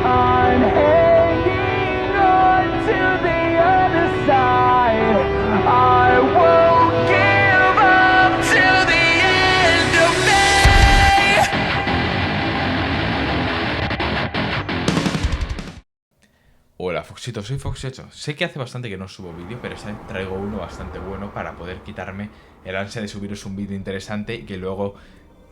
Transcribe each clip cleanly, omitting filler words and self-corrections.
I'm hanging on to the other side. I won't give up till the end of me. Hola Foxito, soy Foxecho. Sé que hace bastante que no subo vídeo, pero esta vez traigo uno bastante bueno para poder quitarme el ansia de subiros un vídeo interesante y que luego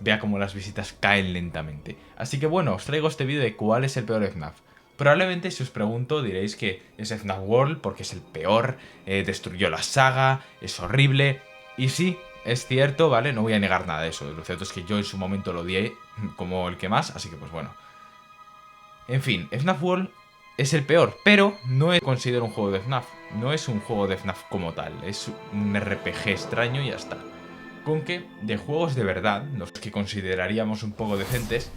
vea cómo las visitas caen lentamente. Así que bueno, os traigo este vídeo de cuál es el peor FNAF. Probablemente si os pregunto diréis que es FNAF World porque es el peor, destruyó la saga, es horrible. Y sí, es cierto, ¿vale? No voy a negar nada de eso. Lo cierto es que yo en su momento lo odié como el que más, así que pues bueno. En fin, FNAF World es el peor, pero no considero un juego de FNAF. No es un juego de FNAF como tal, es un RPG extraño y ya está. Con que, de juegos de verdad, los que consideraríamos un poco decentes,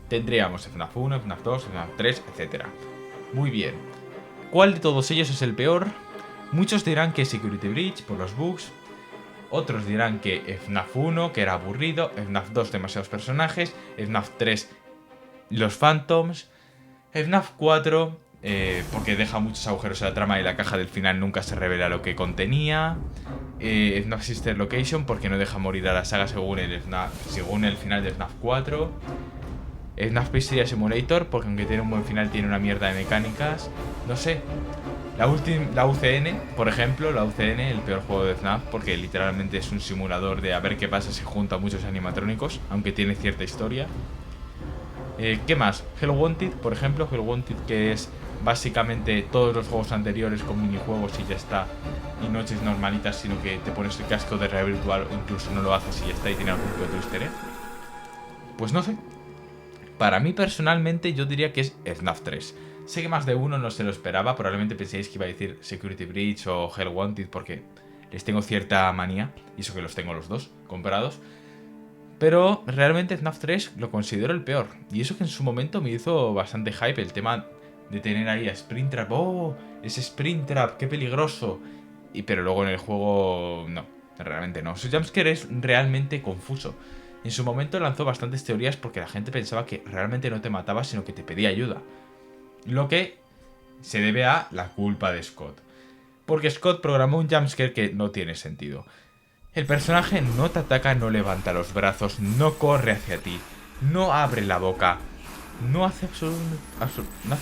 tendríamos FNAF 1, FNAF 2, FNAF 3, etc. Muy bien. ¿Cuál de todos ellos es el peor? Muchos dirán que Security Breach por los bugs. Otros dirán que FNAF 1, que era aburrido. FNAF 2, demasiados personajes. FNAF 3, los Phantoms. FNAF 4, porque deja muchos agujeros en la trama y la caja del final nunca se revela lo que contenía. FNAF Sister Location, porque no deja morir a la saga según el final de FNAF 4. FNAF Pizzeria Simulator, porque aunque tiene un buen final tiene una mierda de mecánicas. No sé. La UCN, por ejemplo, la UCN, el peor juego de FNAF, porque literalmente es un simulador de a ver qué pasa si junta muchos animatrónicos, aunque tiene cierta historia. ¿Qué más? Hell Wanted, por ejemplo, Hell Wanted, que es básicamente todos los juegos anteriores con minijuegos y ya está, y noches normalitas, sino que te pones el casco de realidad virtual o incluso no lo haces y ya está y tiene algún que otro easter egg. Pues no sé. Para mí personalmente yo diría que es FNAF 3. Sé que más de uno no se lo esperaba, probablemente penséis que iba a decir Security Breach o Hell Wanted porque les tengo cierta manía, y eso que los tengo los dos comprados. Pero realmente FNAF 3 lo considero el peor. Y eso que en su momento me hizo bastante hype el tema de tener ahí a Springtrap. ¡Oh! Es Springtrap, qué peligroso. Pero luego en el juego no, realmente no. Su jumpscare es realmente confuso. En su momento lanzó bastantes teorías porque la gente pensaba que realmente no te mataba sino que te pedía ayuda. Lo que se debe a la culpa de Scott. Porque Scott programó un jumpscare que no tiene sentido. El personaje no te ataca, no levanta los brazos, no corre hacia ti, no abre la boca, no hace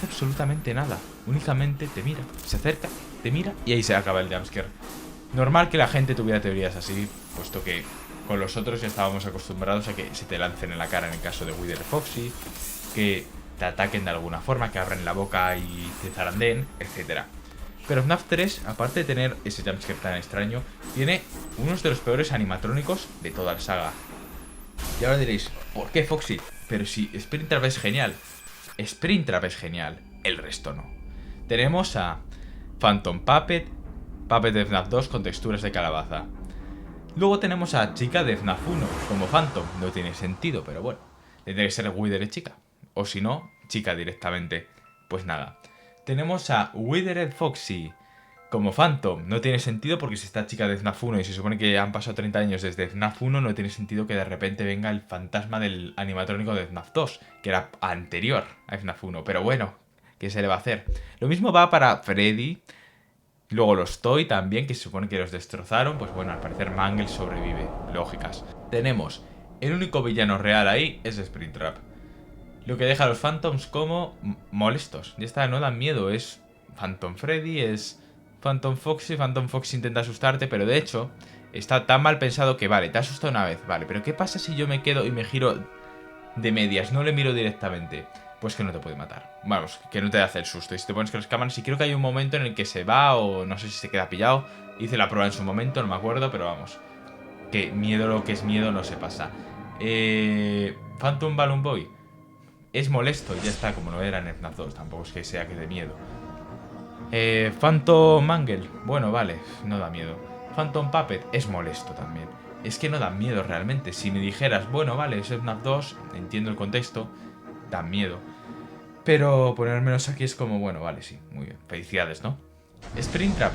absolutamente nada. Únicamente te mira, se acerca, te mira y ahí se acaba el jumpscare. Normal que la gente tuviera teorías así, puesto que con los otros ya estábamos acostumbrados a que se te lancen en la cara en el caso de Wither Foxy, que te ataquen de alguna forma, que abran la boca y te zarandeen, etc. Pero FNAF 3, aparte de tener ese jumpscare tan extraño, tiene unos de los peores animatrónicos de toda la saga. Y ahora diréis, ¿por qué Foxy? Pero si Springtrap es genial. Springtrap es genial, el resto no. Tenemos a Phantom Puppet, Puppet de FNAF 2 con texturas de calabaza. Luego tenemos a Chica de FNAF 1 como Phantom, no tiene sentido, pero bueno. Tendría que ser Wither Chica, o si no, Chica directamente. Pues nada. Tenemos a Withered Foxy como Phantom. No tiene sentido porque si está Chica de FNAF 1 y se supone que han pasado 30 años desde FNAF 1, no tiene sentido que de repente venga el fantasma del animatrónico de FNAF 2, que era anterior a FNAF 1. Pero bueno, ¿qué se le va a hacer? Lo mismo va para Freddy. Luego los Toy también, que se supone que los destrozaron. Pues bueno, al parecer Mangle sobrevive. Lógicas. Tenemos el único villano real ahí es Springtrap. Lo que deja a los Phantoms como molestos. Ya está, no dan miedo. Es Phantom Freddy, es Phantom Foxy. Phantom Foxy intenta asustarte, pero de hecho está tan mal pensado que vale, te ha asustado una vez, vale, pero ¿qué pasa si yo me quedo y me giro de medias? No le miro directamente. Pues que no te puede matar. Vamos, que no te hace el susto. Y si te pones con las cámaras, y creo que hay un momento en el que se va o no sé si se queda pillado. Hice la prueba en su momento, no me acuerdo, pero vamos. Que miedo lo que es miedo no se pasa. Phantom Balloon Boy. Es molesto y ya está, como no era en FNAF 2, tampoco es que sea que dé miedo. Phantom Mangle, bueno, vale, no da miedo. Phantom Puppet es molesto también. Es que no da miedo realmente. Si me dijeras, bueno, vale, es FNAF 2, entiendo el contexto, da miedo. Pero ponérmelos aquí es como, bueno, vale, sí, muy bien, felicidades, ¿no? Springtrap,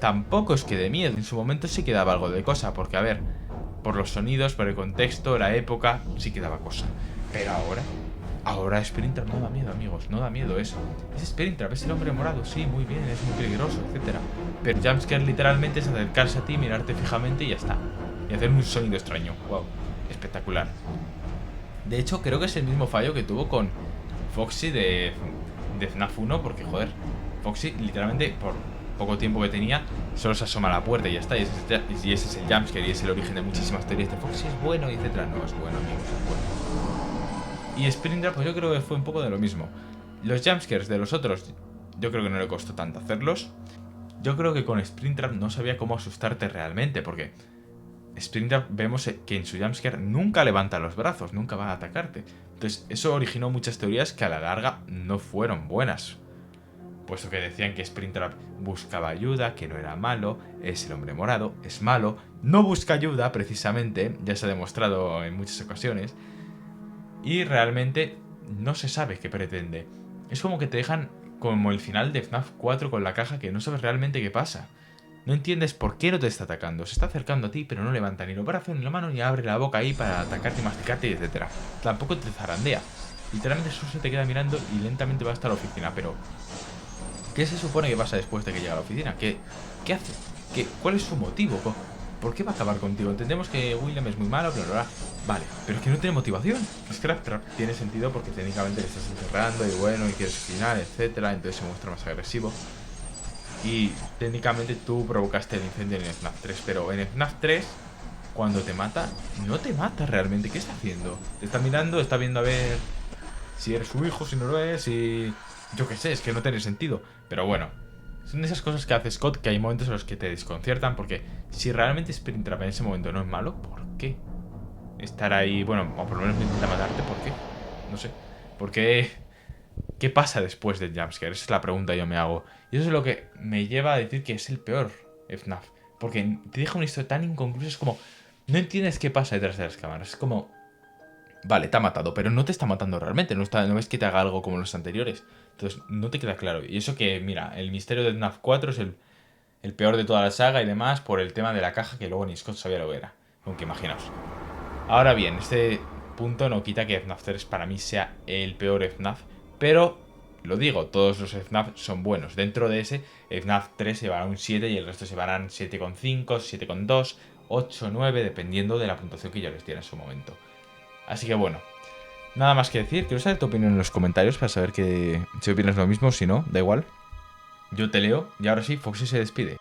tampoco es que dé miedo. En su momento sí que daba algo de cosa, porque a ver, por los sonidos, por el contexto, la época, sí que daba cosa. Pero ahora Ahora Springtrap no da miedo, amigos, no da miedo eso. Es Springtrap, es el hombre morado, sí, muy bien, es muy peligroso, etcétera. Pero jumpscare literalmente es acercarse a ti, mirarte fijamente y ya está. Y hacer un sonido extraño. Wow, espectacular. De hecho, creo que es el mismo fallo que tuvo con Foxy de FNAF 1, porque, joder, Foxy literalmente por poco tiempo que tenía solo se asoma a la puerta y ya está. Y ese es el jumpscare y es el origen de muchísimas teorías de Foxy es bueno, etcétera. No es bueno, amigos, es bueno. Y Springtrap, pues yo creo que fue un poco de lo mismo. Los jumpscares de los otros, yo creo que no le costó tanto hacerlos. Yo creo que con Springtrap no sabía cómo asustarte realmente, porque Springtrap vemos que en su jumpscare nunca levanta los brazos, nunca va a atacarte. Entonces eso originó muchas teorías que a la larga no fueron buenas. Puesto que decían que Springtrap buscaba ayuda, que no era malo, es el hombre morado, es malo, no busca ayuda precisamente, ya se ha demostrado en muchas ocasiones. Y realmente no se sabe qué pretende. Es como que te dejan como el final de FNAF 4 con la caja que no sabes realmente qué pasa. No entiendes por qué no te está atacando. Se está acercando a ti, pero no levanta ni los brazos ni la mano ni abre la boca ahí para atacarte y masticarte, etc. Tampoco te zarandea. Literalmente solo se te queda mirando y lentamente va hasta la oficina. Pero, ¿qué se supone que pasa después de que llega a la oficina? ¿Qué hace? ¿Cuál es su motivo? ¿Por qué va a acabar contigo? Entendemos que William es muy malo, bla, bla, bla. Vale, pero es que no tiene motivación. Scraptrap tiene sentido porque técnicamente le estás encerrando y bueno, y quieres asesinar, etcétera. Entonces se muestra más agresivo. Y técnicamente tú provocaste el incendio en FNAF 3. Pero en FNAF 3, cuando te mata, no te mata realmente. ¿Qué está haciendo? Te está mirando, está viendo a ver si eres su hijo, si no lo es, y... yo qué sé, es que no tiene sentido. Pero bueno, son esas cosas que hace Scott que hay momentos en los que te desconciertan. Porque si realmente Springtrap en ese momento no es malo, ¿por qué estar ahí? Bueno, o por lo menos intenta matarte, ¿por qué? No sé. ¿Por qué? ¿Qué pasa después del jumpscare? Esa es la pregunta que yo me hago. Y eso es lo que me lleva a decir que es el peor FNAF. Porque te deja una historia tan inconclusa. Es como, no entiendes qué pasa detrás de las cámaras. Es como, vale, te ha matado, pero no te está matando realmente. No ves que te haga algo como los anteriores. Entonces, no te queda claro. Y eso que, mira, el misterio de FNAF 4 es el peor de toda la saga y demás por el tema de la caja que luego ni Scott sabía lo que era. Aunque imaginaos. Ahora bien, este punto no quita que FNAF 3 para mí sea el peor FNAF. Pero, lo digo, todos los FNAF son buenos. Dentro de ese, FNAF 3 se llevará un 7 y el resto se llevarán 7,5, 7,2, 8, 9, dependiendo de la puntuación que yo les diera en su momento. Así que bueno, nada más que decir. Quiero saber tu opinión en los comentarios para saber si opinas lo mismo, si no, da igual. Yo te leo y ahora sí, Foxy se despide.